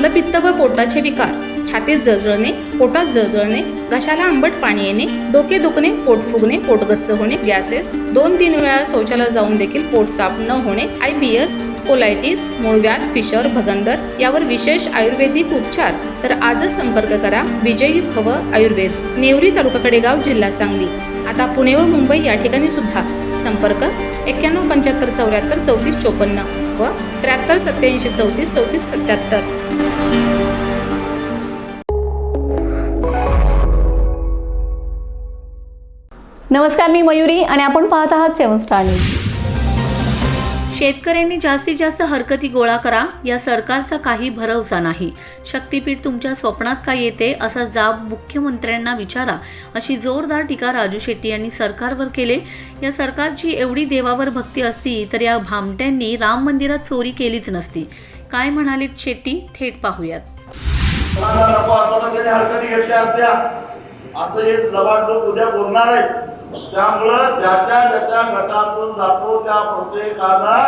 मलपित्त व पोटाचे विकार, छातीत जळजळणे, पोटात जळजळणे, घशाला आंबट पाणी येणे, डोके दुखणे, पोट फुगणे, पोट गच्च होणे, गॅसेस, 2-3 वेळा शौचालय जाऊन देखील पोट साफ न होणे, IBS, कोलायटिस, मूळव्याध, फिशर, भगंदर यावर विशेष आयुर्वेदिक उपचार. तर आजच संपर्क करा विजयी भव आयुर्वेद, नेवरी तालुका कडेगाव, जिल्हा सांगली. आता पुणे व मुंबई या ठिकाणी सुद्धा. संपर्क 91 75 74 34 54 व 73 87 34 34 77. नमस्कार, मी मयुरी आणि आपण पाहत आहात 7 स्टार न्यूज. शेतकऱ्यांनी जास्तीत जास्त हरकती गोळा करा, या सरकारचा काही भरवसा नाही. शक्तीपीठ तुमच्या स्वप्नात का येते असा जाब मुख्यमंत्र्यांना विचारा, अशी जोरदार टीका राजू शेट्टी यांनी सरकारवर केले. या सरकारची एवढी देवावर भक्ती असती तर या भामट्यांनी राम मंदिरात चोरी केलीच नसती. काय म्हणालेत शेट्टी, थेट पाहूयात. असं हे लबाड लोक उद्या बोलणार आहे. त्यामुळं ज्याच्या ज्याच्या गटातून जातो त्या प्रत्येकानं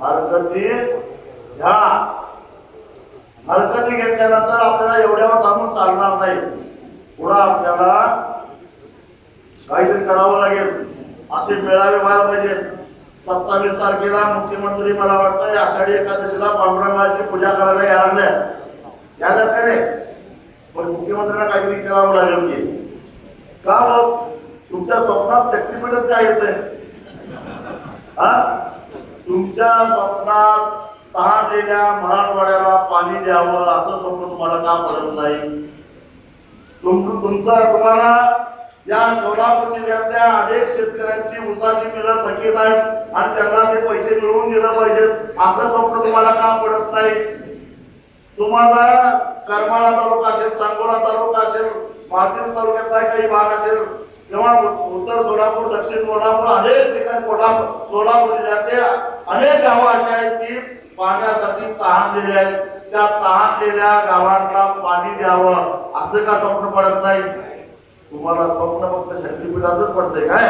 हरकती घ्या. हरकती घेतल्यानंतर आपल्याला एवढ्यावर थांबून चालणार नाही. पुढं आपल्याला काहीतरी करावं लागेल. असे मेळावे व्हायला पाहिजेत. 27 तारखेला मुख्यमंत्री मला वाटतं आषाढी एकादशीला पांडुरंगाची पूजा करायला यायला काय रे, पण मुख्यमंत्र्यांना काहीतरी करावं लागेल की का हो, तुमच्या स्वप्नात शक्तीपीठच काय येत नाही? तुमच्या स्वप्नात तहानलेल्या मराठवाड्याला पाणी द्यावं असं स्वप्न तुम्हाला का पडत नाही? तुम्हाला या सोलापूर जिल्ह्यातल्या अनेक शेतकऱ्यांची ऊसाची मिळं थकीत आहेत आणि त्यांना ते पैसे मिळवून दिलं पाहिजेत असं स्वप्न तुम्हाला का पडत नाही? तुम्हाला करमाळा तालुका असेल, सांगोला तालुका असेल, माळशिरस तालुक्यातला काही भाग असेल किंवा उत्तर सोलापूर, दक्षिण सोलापूर, अनेक ठिकाणी सोलापूर जिल्ह्यातले अनेक गावं अशी आहेत की पाण्यासाठी तहानलेले आहेत. त्या तहानलेल्या गावांना पाणी द्यावं असं का स्वप्न पडत नाही? तुम्हाला स्वप्न फक्त शक्तीपीठाचंच पडतंय काय?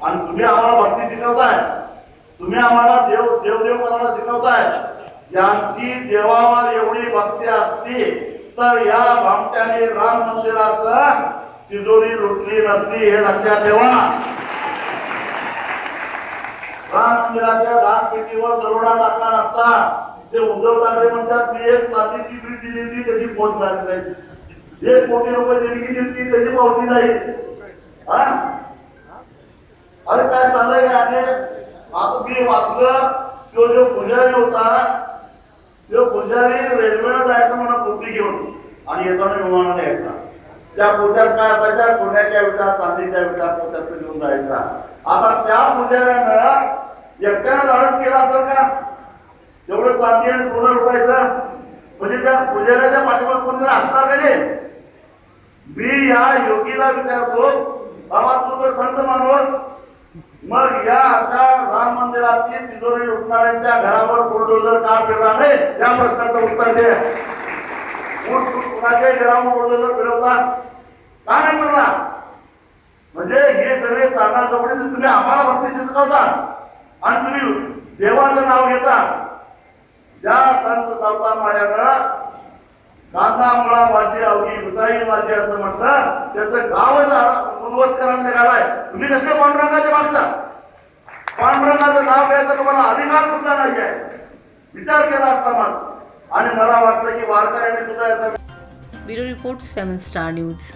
आणि तुम्ही आम्हाला भक्ती शिकवताय, तुम्ही आम्हाला देव करायला शिकवताय. यांची देवावर एवढी भक्ती असती तर या भामट्याने राम मंदिराचं तिजोरी लुटली नसती, हे लक्षात ठेवा. राम मंदिराच्या दानपेटीवर दरोडा टाकला नसता. ते उद्धव ठाकरे म्हणतात मी एक चांदीची पीठ दिली होती त्याची पोच मिळाली नाही, 1 कोटी रुपये देणगी दिली ती त्याची पावती नाही. अरे काय चाललंय काय? आणि आता मी वाचलं, तो जो पुजारी होता, तो पुजारी रेल्वेला जायचा म्हणा पोती घेऊन आणि येताना विमानाने यायचा. त्या पोत्यात काय असायच्या? सोन्याच्या विटा, चांदीच्या विटा पोत्यात घेऊन जायचा. आता त्या पुजाऱ्यानं एकट्यानं धाडस केला असेल का एवढं चांदी आणि सोनं लुटायचं? म्हणजे त्या पुजाऱ्याच्या पाठीमागे कोणी जर असणार का नाही? मी या योगीला विचारतो, बाबा तू तर संत माणूस, मग या अशा राम मंदिराची तिजोरी लुटणाऱ्यांच्या घरावर बुलडोजर का फिरला नाही? या प्रश्नाचं उत्तर दे. कुणाच्याही घरावर बुलडोजर फिरवतात का नाही फिरला? म्हणजे हे सगळे तानाजवळील तुम्ही आम्हाला भक्ती शिकवता आणि तुम्ही देवाचं नाव घेता. ज्या संत सावता माळ्यानं कांदा मुळा माझी अवघी भुताई माझी असं म्हटलं, त्याचं गावच उद्ध्वस्त करायला निघालाय. तुम्ही कसले पांडुरंगाचे मागता? पांडुरंगाचं नाव घ्यायचं तुम्हाला अधिकार सुद्धा नाही आहे. विचार केला असता मग. आणि मला वाटतं की वारकऱ्यांनी सुद्धा याचा. Bureau report 7 star news.